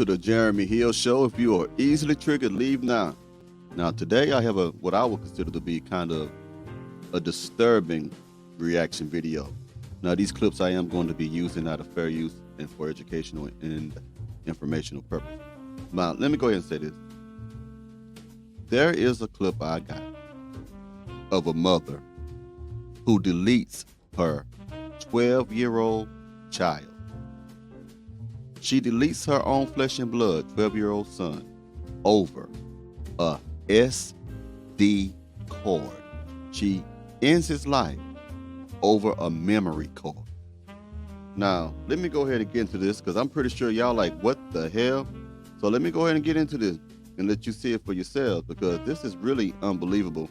to the Jeremy Hill Show. If you are easily triggered, leave now. Now, today I have what I would consider to be kind of a disturbing reaction video. Now, these clips I am going to be using out of fair use and for educational and informational purposes. Now, let me go ahead and say this. There is a clip I got of a mother who deletes her 12-year-old child. She deletes her own flesh and blood 12-year-old son over a SD card. She ends his life over a memory card. Now, let me go ahead and get into this because I'm pretty sure y'all like, what the hell? So let me go ahead and get into this and let you see it for yourselves, because this is really unbelievable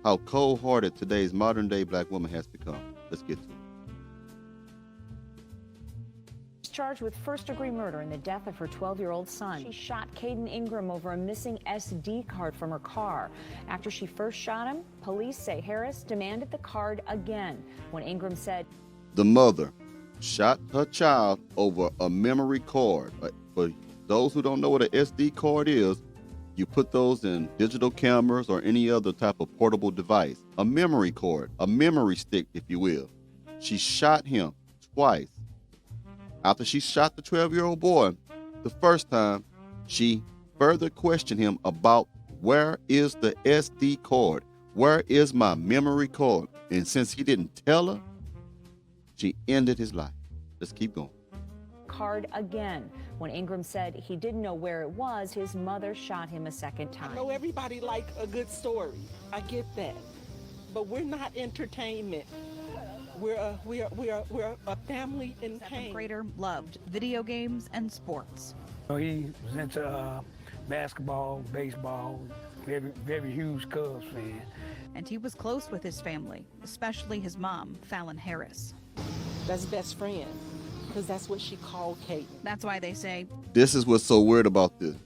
how cold-hearted today's modern-day black woman has become. Let's get to it. Charged with first-degree murder in the death of her 12-year-old son. She shot Caden Ingram over a missing SD card from her car. After she first shot him, police say Harris demanded the card again when Ingram said the mother shot her child over a memory card. For those who don't know what an SD card is, you put those in digital cameras or any other type of portable device. A memory card, a memory stick, if you will. She shot him twice. After she shot the 12-year-old boy the first time, she further questioned him about, where is the SD card? Where is my memory card? And since he didn't tell her, she ended his life. Let's keep going. Card again. When Ingram said he didn't know where it was, his mother shot him a second time. I know everybody like a good story. I get that. But we're not entertainment. We're a family in pain. Second grader loved video games and sports. He was into basketball, baseball, very huge Cubs fan. And he was close with his family, especially his mom, Fallon Harris. That's best friend, because that's what she called Kate. That's why they say this is what's so weird about this.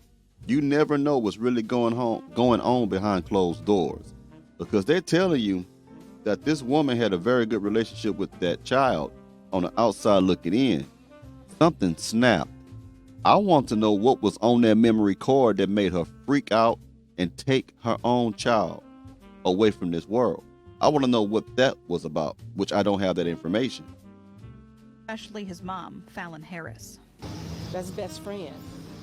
You never know what's really going on behind closed doors, because they're telling you that this woman had a very good relationship with that child on the outside looking in. Something snapped. I want to know what was on that memory card that made her freak out and take her own child away from this world. I want to know what that was about, which I don't have that information. especially his mom, Fallon Harris. That's best friend,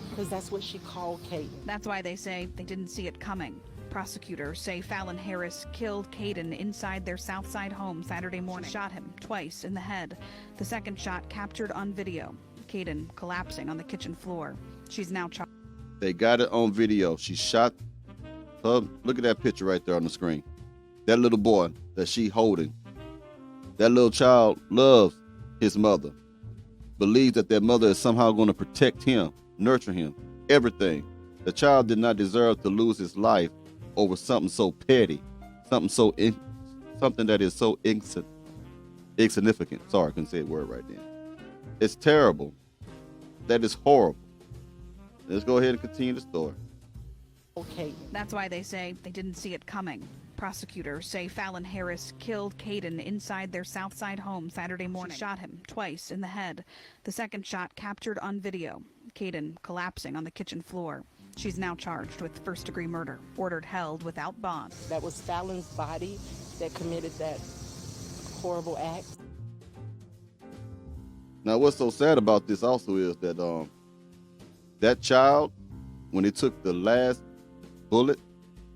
because that's what she called Kate. That's why they say they didn't see it coming. Prosecutors say Fallon Harris killed Caden inside their Southside home Saturday morning. She shot him twice in the head. The second shot captured on video. Caden collapsing on the kitchen floor. She's now charged. They got it on video. She shot her. Look at that picture right there on the screen. That little boy that she holding. That little child loves his mother. Believes that their mother is somehow going to protect him, nurture him, everything. The child did not deserve to lose his life over something so petty, something that is so insignificant. Sorry, I couldn't say a word right then. It's terrible. That is horrible. Let's go ahead and continue the story. Okay. That's why they say they didn't see it coming. Prosecutors say Fallon Harris killed Caden inside their Southside home Saturday morning. She shot him twice in the head. The second shot captured on video. Caden collapsing on the kitchen floor. She's now charged with first-degree murder, ordered held without bond. That was Fallon's body that committed that horrible act. Now, what's so sad about this also is that that child, when they took the last bullet,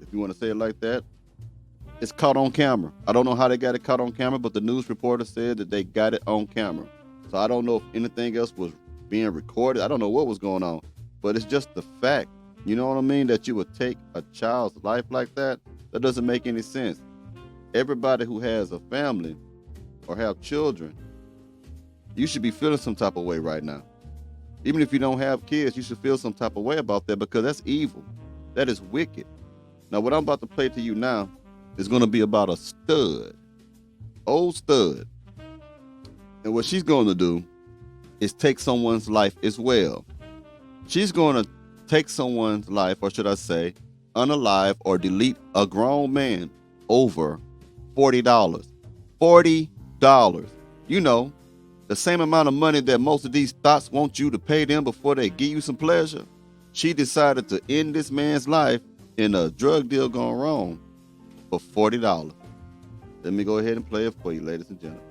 if you want to say it like that, it's caught on camera. I don't know how they got it caught on camera, but the news reporter said that they got it on camera. So I don't know if anything else was being recorded. I don't know what was going on, but it's just the fact, you know what I mean, that you would take a child's life like that. That doesn't make any sense. Everybody who has a family or have children, you should be feeling some type of way right now. Even if you don't have kids, you should feel some type of way about that, because that's evil. That is wicked. Now, what I'm about to play to you now is going to be about a stud, old stud. And what she's going to do is take someone's life as well. She's going to take someone's life, or should I say, unalive or delete a grown man over $40. $40. You know, the same amount of money that most of these thoughts want you to pay them before they give you some pleasure. She decided to end this man's life in a drug deal gone wrong for $40. Let me go ahead and play it for you, ladies and gentlemen.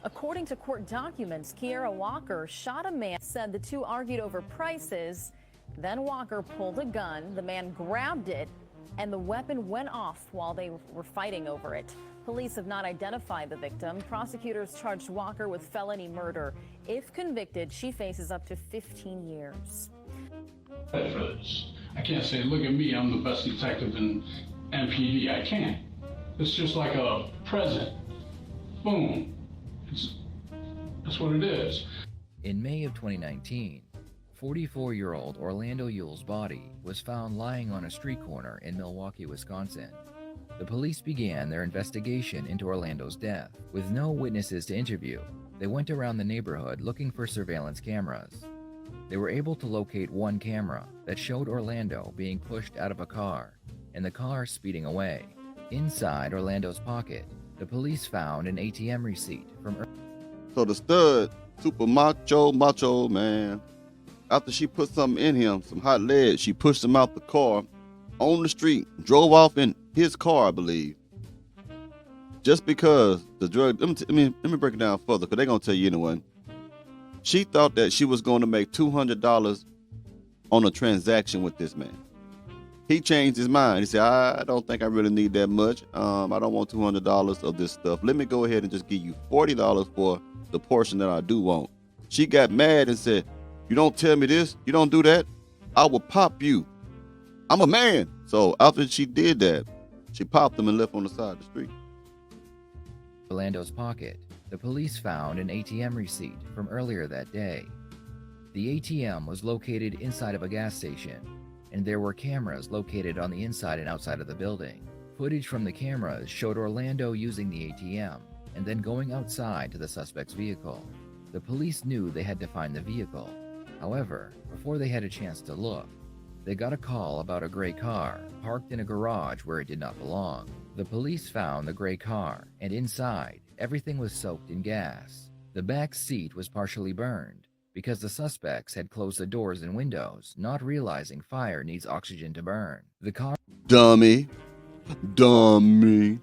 According to court documents, Kiera Walker shot a man, said the two argued over prices. Then Walker pulled a gun. The man grabbed it, and the weapon went off while they were fighting over it. Police have not identified the victim. Prosecutors charged Walker with felony murder. If convicted, she faces up to 15 years. For this. I can't say, look at me, I'm the best detective in MPD. I can't. It's just like a present. Boom. That's what it is. In May of 2019, 44-year-old Orlando Yule's body was found lying on a street corner in Milwaukee, Wisconsin. The police began their investigation into Orlando's death. With no witnesses to interview, they went around the neighborhood looking for surveillance cameras. They were able to locate one camera that showed Orlando being pushed out of a car and the car speeding away. Inside Orlando's pocket, the police found an ATM receipt from... So the stud, super macho man, after she put something in him, some hot lead, she pushed him out the car on the street, drove off in his car, I believe. Just because the drug, let me break it down further, because they're going to tell you anyway. She thought that she was going to make $200 on a transaction with this man. He changed his mind. He said, I don't think I really need that much. I don't want $200 of this stuff. Let me go ahead and just give you $40 for the portion that I do want. She got mad and said, you don't tell me this, you don't do that, I will pop you. I'm a man. So after she did that, she popped him and left on the side of the street. Orlando's pocket, the police found an ATM receipt from earlier that day. The ATM was located inside of a gas station, and there were cameras located on the inside and outside of the building. Footage from the cameras showed Orlando using the ATM and then going outside to the suspect's vehicle. The police knew they had to find the vehicle. However, before they had a chance to look, they got a call about a gray car parked in a garage where it did not belong. The police found the gray car, and inside, everything was soaked in gas. The back seat was partially burned because the suspects had closed the doors and windows, not realizing fire needs oxygen to burn. The car... Dummy,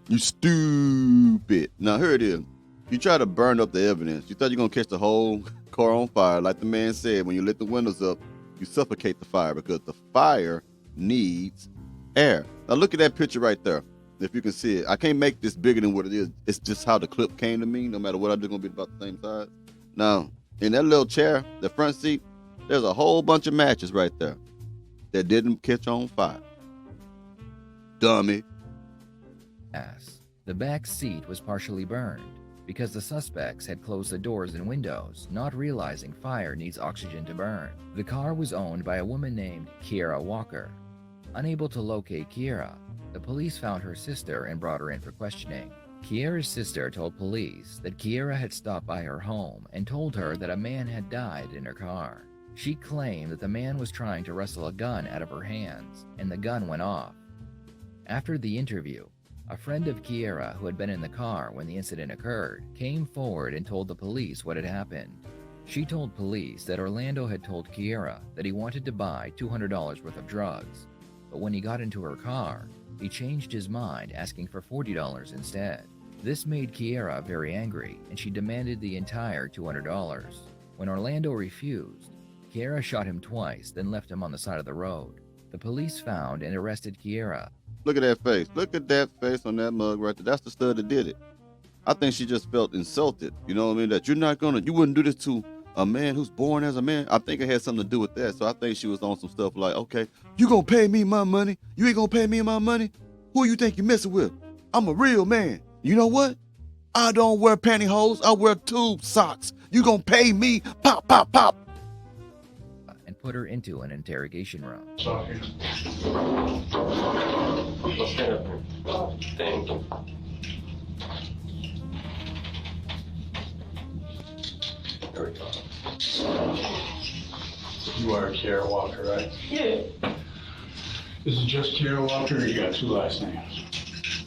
you stupid. Now here it is. You try to burn up the evidence. You thought you're going to catch the whole car on fire. Like the man said, when you let the windows up, you suffocate the fire because the fire needs air. Now look at that picture right there. If you can see it. I can't make this bigger than what it is. It's just how the clip came to me. No matter what I do, it's going to be about the same size. Now, in that little chair, the front seat, there's a whole bunch of matches right there that didn't catch on fire. Dummy. The back seat was partially burned because the suspects had closed the doors and windows, not realizing fire needs oxygen to burn. The car was owned by a woman named Kiera Walker. Unable to locate Kiera, the police found her sister and brought her in for questioning. Kiera's sister told police that Kiera had stopped by her home and told her that a man had died in her car. She claimed that the man was trying to wrestle a gun out of her hands, and the gun went off. After the interview, a friend of Kiera who had been in the car when the incident occurred came forward and told the police what had happened. She told police that Orlando had told Kiera that he wanted to buy $200 worth of drugs, but when he got into her car, he changed his mind, asking for $40 instead. This made Kiera very angry, and she demanded the entire $200. When Orlando refused, Kiera shot him twice, then left him on the side of the road. The police found and arrested Kiera. Look at that face. Look at that face on that mug right there. That's the stud that did it. I think she just felt insulted. You know what I mean? That you wouldn't do this to a man who's born as a man. I think it had something to do with that. So I think she was on some stuff like, okay, you gonna pay me my money? You ain't gonna pay me my money? Who you think you messing with? I'm a real man. You know what? I don't wear pantyhose. I wear tube socks. You gonna pay me? Pop, pop, pop. And put her into an interrogation room. Sorry. Thank you. There we go. You are Kiera Walker, right? Yeah. Is it just Kiera Walker, or you got two last names?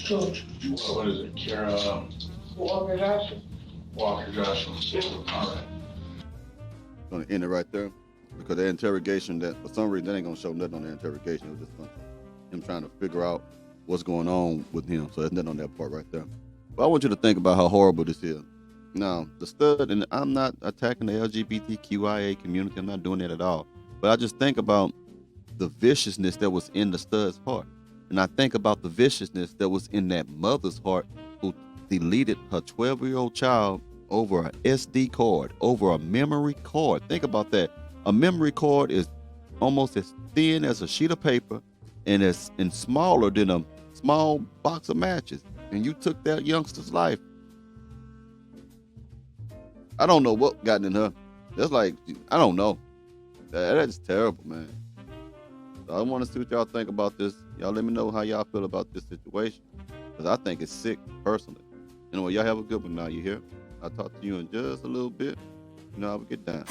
George. What is it, Kara? Walker Joshua. Walker Joshua. All right. I'm gonna end it right there because the interrogation, that for some reason that ain't gonna show nothing on the interrogation. It was just gonna show him trying to figure out what's going on with him. So there's nothing on that part right there. But I want you to think about how horrible this is. Now, the stud, and I'm not attacking the LGBTQIA community. I'm not doing that at all. But I just think about the viciousness that was in the stud's heart. And I think about the viciousness that was in that mother's heart who deleted her 12-year-old child over an SD card, over a memory card. Think about that. A memory card is almost as thin as a sheet of paper and smaller than a small box of matches. And you took that youngster's life. I don't know what got in her. That's like, I don't know. That's terrible, man. So I want to see what y'all think about this. Y'all let me know how y'all feel about this situation. Because I think it's sick, personally. Anyway, y'all have a good one now. You hear? I'll talk to you in just a little bit. You know how we get down.